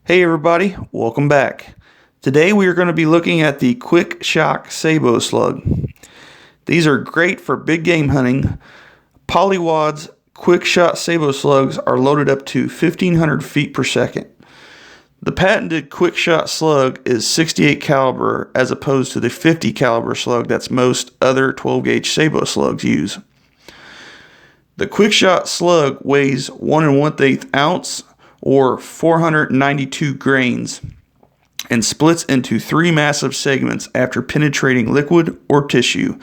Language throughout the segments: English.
Hey everybody, welcome back. Today we are going to be looking at the QUIK-SHOK Sabot slug. These are great for big game hunting. Polywad's QUIK-SHOK Sabot slugs are loaded up to 1500 feet per second. The patented QUIK-SHOK slug is 68 caliber as opposed to the 50 caliber slug that's most other 12 gauge Sabot slugs use. The QUIK-SHOK slug weighs 1 1/8 ounce or 492 grains and splits into 3 massive segments after penetrating liquid or tissue,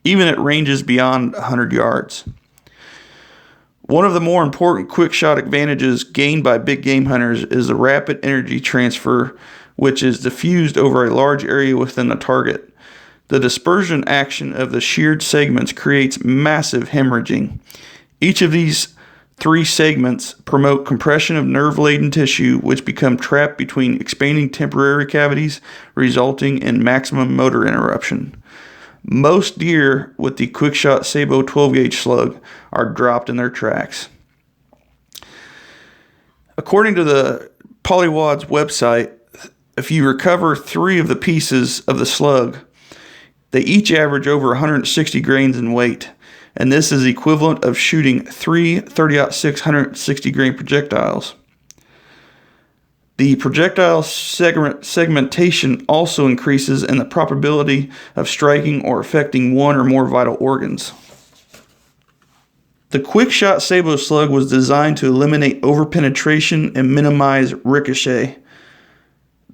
even at ranges beyond 100 yards. One of the more important QUIK-SHOK advantages gained by big game hunters is the rapid energy transfer, which is diffused over a large area within the target. The dispersion action of the sheared segments creates massive hemorrhaging. Each of these 3 segments promote compression of nerve-laden tissue, which become trapped between expanding temporary cavities, resulting in maximum motor interruption. Most deer with the QUIK-SHOK Sabot 12-gauge slug are dropped in their tracks. According to the Polywad's website, if you recover 3 of the pieces of the slug, they each average over 160 grains in weight, and this is equivalent of shooting 3 30-06 160 grain projectiles. The projectile segmentation also increases in the probability of striking or affecting one or more vital organs. The QUIK-SHOK Sabot slug was designed to eliminate overpenetration and minimize ricochet.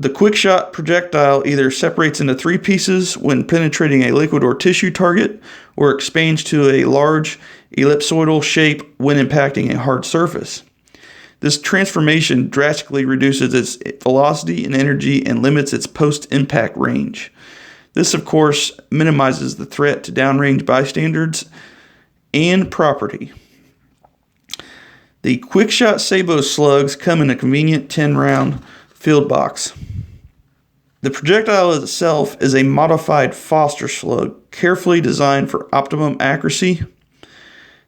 The QUIK-SHOK projectile either separates into 3 pieces when penetrating a liquid or tissue target, or expands to a large ellipsoidal shape when impacting a hard surface. This transformation drastically reduces its velocity and energy and limits its post-impact range. This, of course, minimizes the threat to downrange bystanders and property. The QUIK-SHOK Sabot slugs come in a convenient 10-round field box. The projectile itself is a modified Foster slug, carefully designed for optimum accuracy.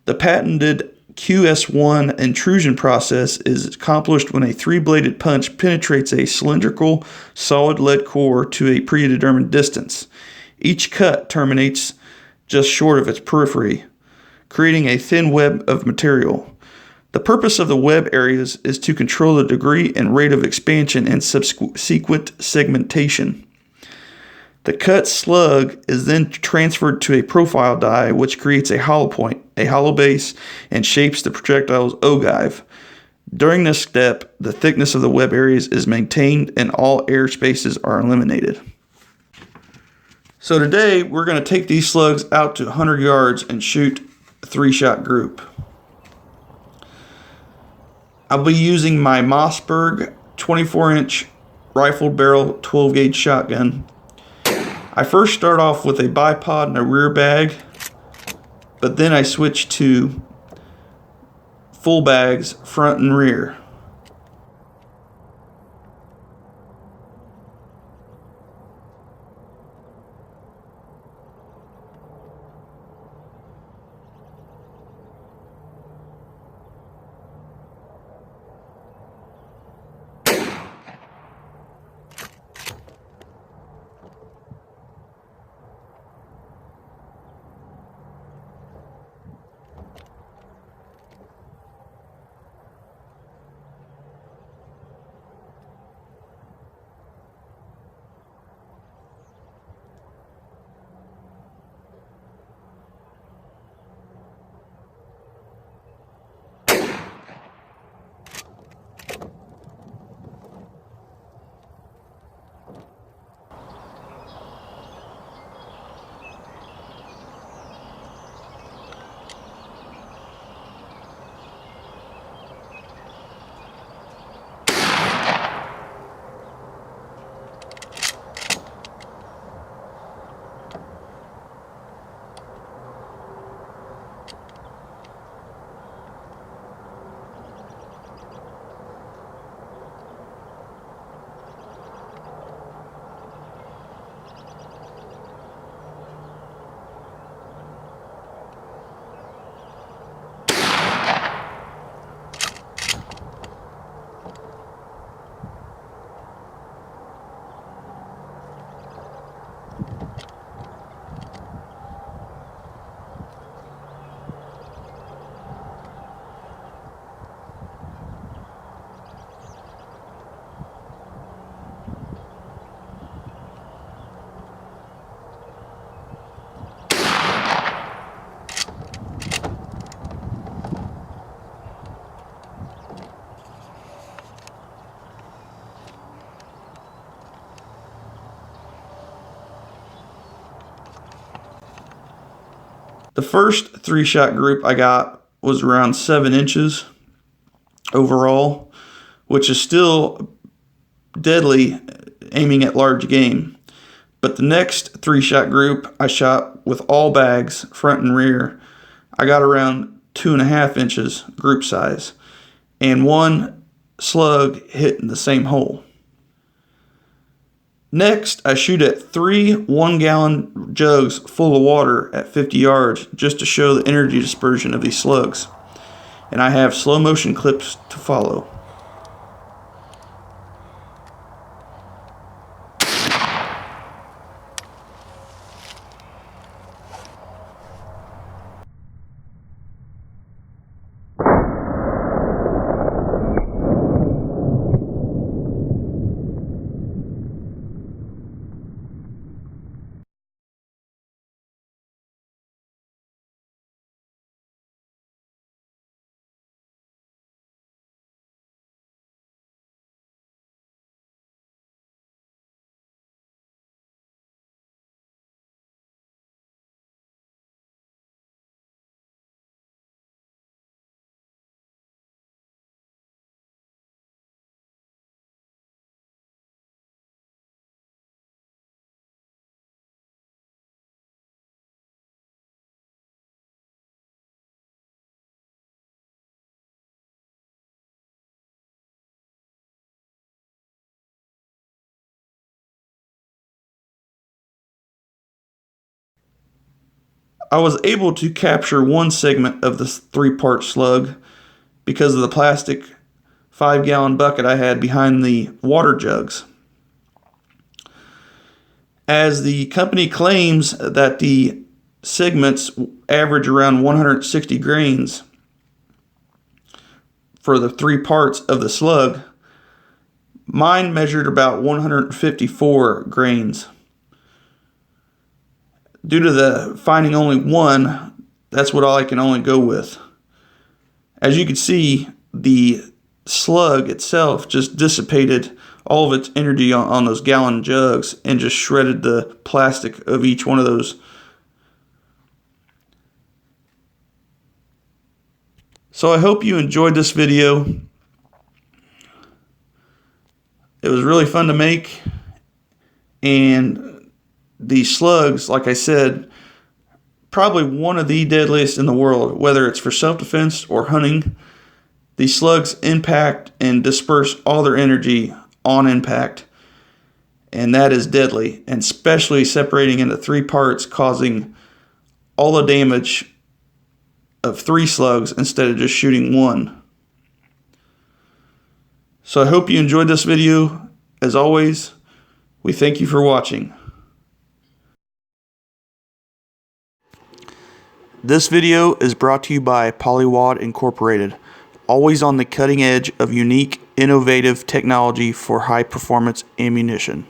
The patented QS1 intrusion process is accomplished when a 3-bladed punch penetrates a cylindrical, solid lead core to a predetermined distance. Each cut terminates just short of its periphery, creating a thin web of material. The purpose of the web areas is to control the degree and rate of expansion and subsequent segmentation. The cut slug is then transferred to a profile die, which creates a hollow point, a hollow base, and shapes the projectile's ogive. During this step, the thickness of the web areas is maintained and all air spaces are eliminated. So today, we're going to take these slugs out to 100 yards and shoot a 3-shot group. I'll be using my Mossberg 24-inch rifle barrel 12-gauge shotgun. I first start off with a bipod and a rear bag, but then I switch to full bags front and rear. The first 3-shot group I got was around 7 inches overall, which is still deadly aiming at large game. But the next 3-shot group I shot with all bags, front and rear. I got around 2.5 inches group size, and one slug hit in the same hole. Next, I shoot at 3 1-gallon jugs full of water at 50 yards just to show the energy dispersion of these slugs. And I have slow motion clips to follow. I was able to capture one segment of this 3-part slug because of the plastic 5-gallon bucket I had behind the water jugs. As the company claims that the segments average around 160 grains for the 3 parts of the slug, mine measured about 154 grains. Due to the finding only one, that's what I can only go with. As you can see, the slug itself just dissipated all of its energy on those gallon jugs and just shredded the plastic of each one of those. So I hope you enjoyed this video. It was really fun to make, and these slugs, like I said, probably one of the deadliest in the world, whether it's for self-defense or hunting. These slugs impact and disperse all their energy on impact, and that is deadly, and especially separating into 3 parts, causing all the damage of 3 slugs instead of just shooting 1. So I hope you enjoyed this video. As always, we thank you for watching. This video is brought to you by Polywad Incorporated, always on the cutting edge of unique, innovative technology for high performance ammunition.